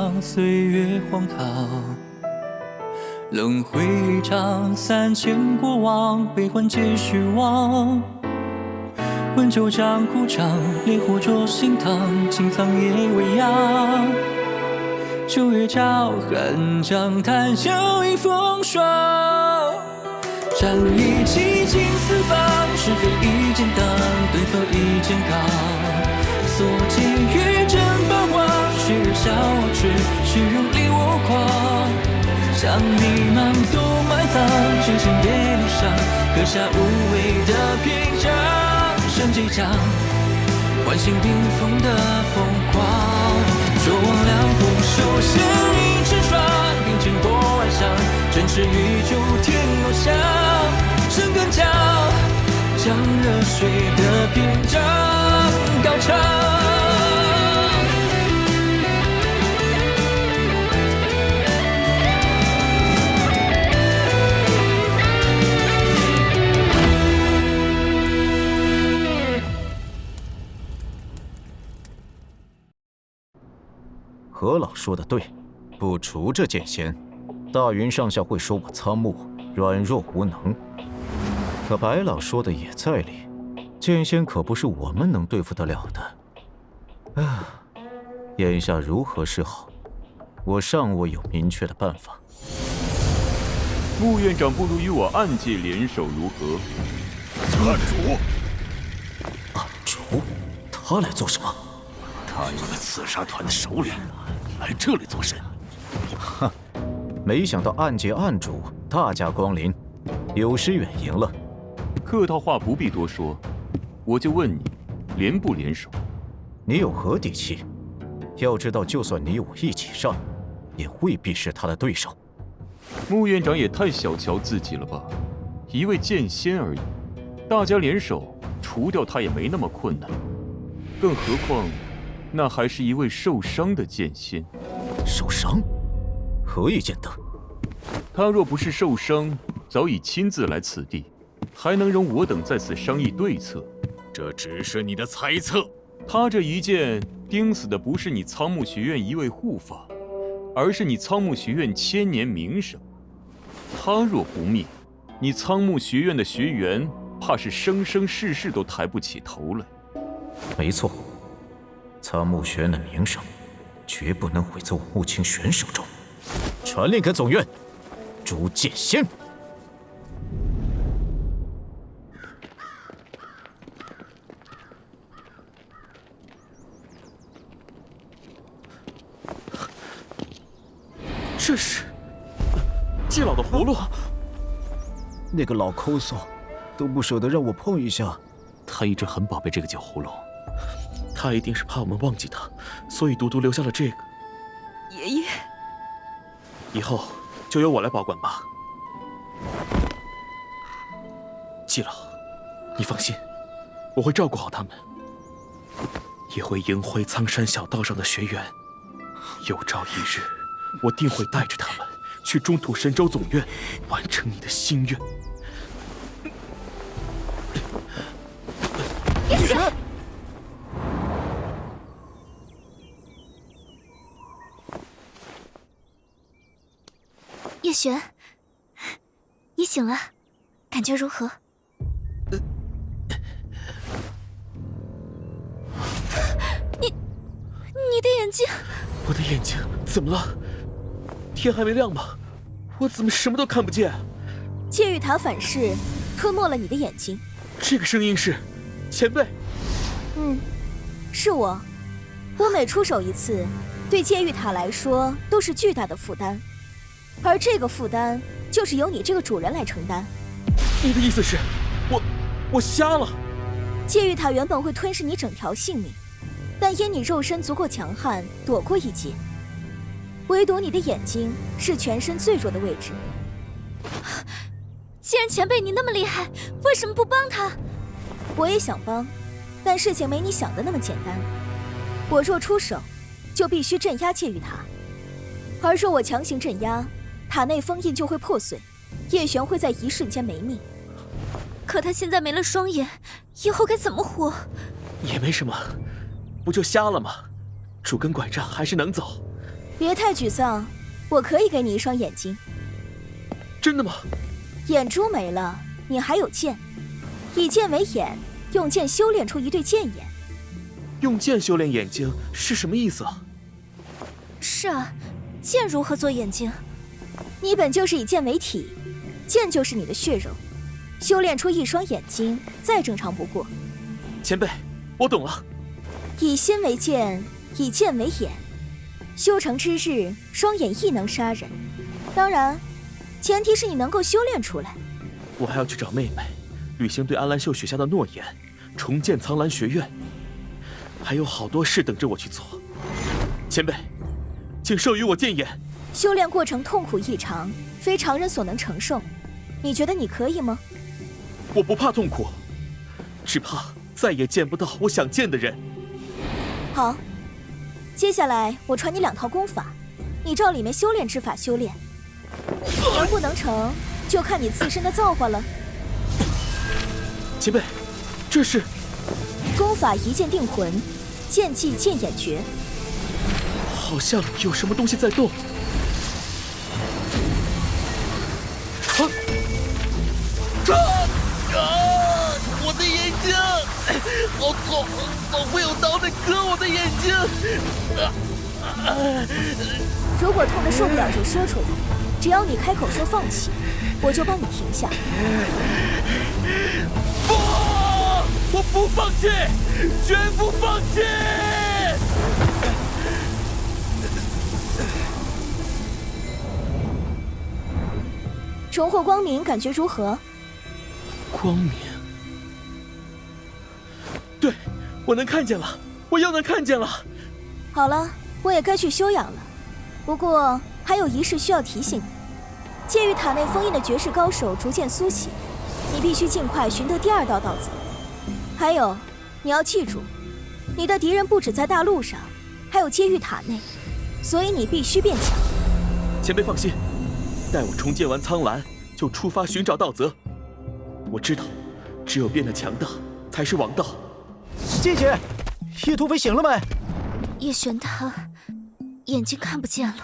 让岁月荒唐。轮回一场，3000过往，悲欢皆虚妄。温酒将苦尝，烈火灼心膛，青苍也未央。秋月照痕，将叹笑迎风霜。战意激尽四方，是非一剑挡，对否一剑扛。所见于真般荒，旭日笑我痴，虚荣令我狂。像迷茫都埋葬，深深别离伤，刻下无谓的篇章。剩几张，唤醒冰封的疯狂。说忘两红手牵一池霜，并肩过万象，振翅于九天翱翔。撑杆脚，将热血的篇章高唱。何老说的对，不除这剑仙，大云上下会说我苍木软弱无能。可白老说的也在理，剑仙可不是我们能对付得了的。眼下如何是好？我尚未有明确的办法。穆院长不如与我暗界联手如何？暗主，暗主，他来做什么？他一个刺杀团的首领，来这里做甚？哼，没想到暗界暗主大驾光临，有失远迎了。客套话不必多说，我就问你，联不联手？你有何底气？要知道，就算你我一起上，也未必是他的对手。穆院长也太小瞧自己了吧？一位剑仙而已，大家联手除掉他也没那么困难。更何况，那还是一位受伤的剑仙。受伤？何以见得？他若不是受伤，早已亲自来此地，还能容我等在此商议对策？这只是你的猜测。他这一剑钉死的不是你苍木学院一位护法，而是你苍木学院千年名声。他若不灭，你苍木学院的学员怕是生生世世都抬不起头来。没错，苍木学院的名声绝不能毁在我穆清玄手中。传令给总院，诛剑仙。这是季老的葫芦，那个老抠搜都不舍得让我碰一下。他一直很宝贝这个酒葫芦，他一定是怕我们忘记他，所以独独留下了这个。爷爷，以后就由我来保管吧。季老，你放心，我会照顾好他们，也会迎回苍山小道上的学员。有朝一日，我定会带着他们去中土神州总院，完成你的心愿。叶璇，叶璇，你醒了，感觉如何？你的眼睛，我的眼睛怎么了？天还没亮吗？我怎么什么都看不见？戒玉塔反噬吞没了你的眼睛。这个声音是前辈。是我。我每出手一次，对戒玉塔来说都是巨大的负担，而这个负担就是由你这个主人来承担。你的意思是，我瞎了？戒玉塔原本会吞噬你整条性命，但因你肉身足够强悍，躲过一劫。唯独你的眼睛是全身最弱的位置。既然前辈你那么厉害，为什么不帮他？我也想帮，但事情没你想的那么简单。我若出手，就必须镇压戒玉塔，而若我强行镇压，塔内封印就会破碎，叶璇会在一瞬间没命。可他现在没了双眼，以后该怎么活？也没什么，不就瞎了吗？拄根拐杖还是能走。别太沮丧，我可以给你一双眼睛。真的吗？眼珠没了，你还有剑，以剑为眼，用剑修炼出一对剑眼。用剑修炼眼睛是什么意思啊？是啊，剑如何做眼睛？你本就是以剑为体，剑就是你的血肉，修炼出一双眼睛，再正常不过。前辈，我懂了。以心为剑，以剑为眼，修成之日，双眼亦能杀人。当然，前提是你能够修炼出来。我还要去找妹妹，履行对安澜秀许下的诺言，重建苍兰学院，还有好多事等着我去做。前辈，请授予我剑眼。修炼过程痛苦异常，非常人所能承受。你觉得你可以吗？我不怕痛苦，只怕再也见不到我想见的人。好，接下来我传你2套功法，你照里面修炼之法修炼，能不能成，就看你自身的造化了。前辈，这是功法一剑定魂，剑技剑眼诀。好像有什么东西在动。我的眼睛，好痛！仿佛有刀在割我的眼睛。如果痛得受不了就说出来，只要你开口说放弃，我就帮你停下。不，我不放弃，绝不放弃！重获光明，感觉如何？光明。对，我能看见了，我又能看见了。好了，我也该去休养了。不过还有一事需要提醒你：剑玉塔内封印的绝世高手逐渐苏醒，你必须尽快寻得第2道道则。还有，你要记住，你的敌人不止在大陆上，还有剑玉塔内，所以你必须变强。前辈放心，待我重建完苍兰，就出发寻找道则。我知道，只有变得强大，才是王道。季姐，叶土匪醒了没？叶璇他眼睛看不见了。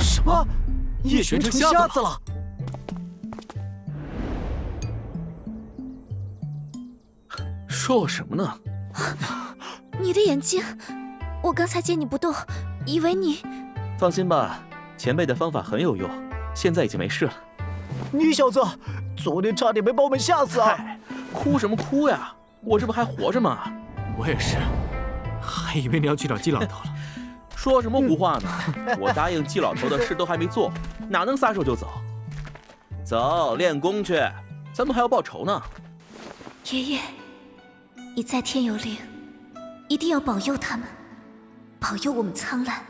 什么？叶璇成瞎子了？说我什么呢？你的眼睛，我刚才见你不动，以为你……放心吧，前辈的方法很有用，现在已经没事了。你小子，昨天差点没把我们吓死啊！哭什么哭呀？我这不还活着吗？我也是，还以为你要去找季老头了。说什么胡话呢？我答应季老头的事都还没做，哪能撒手就走？走，练功去，咱们还要报仇呢。爷爷，你在天有灵，一定要保佑他们，保佑我们苍兰。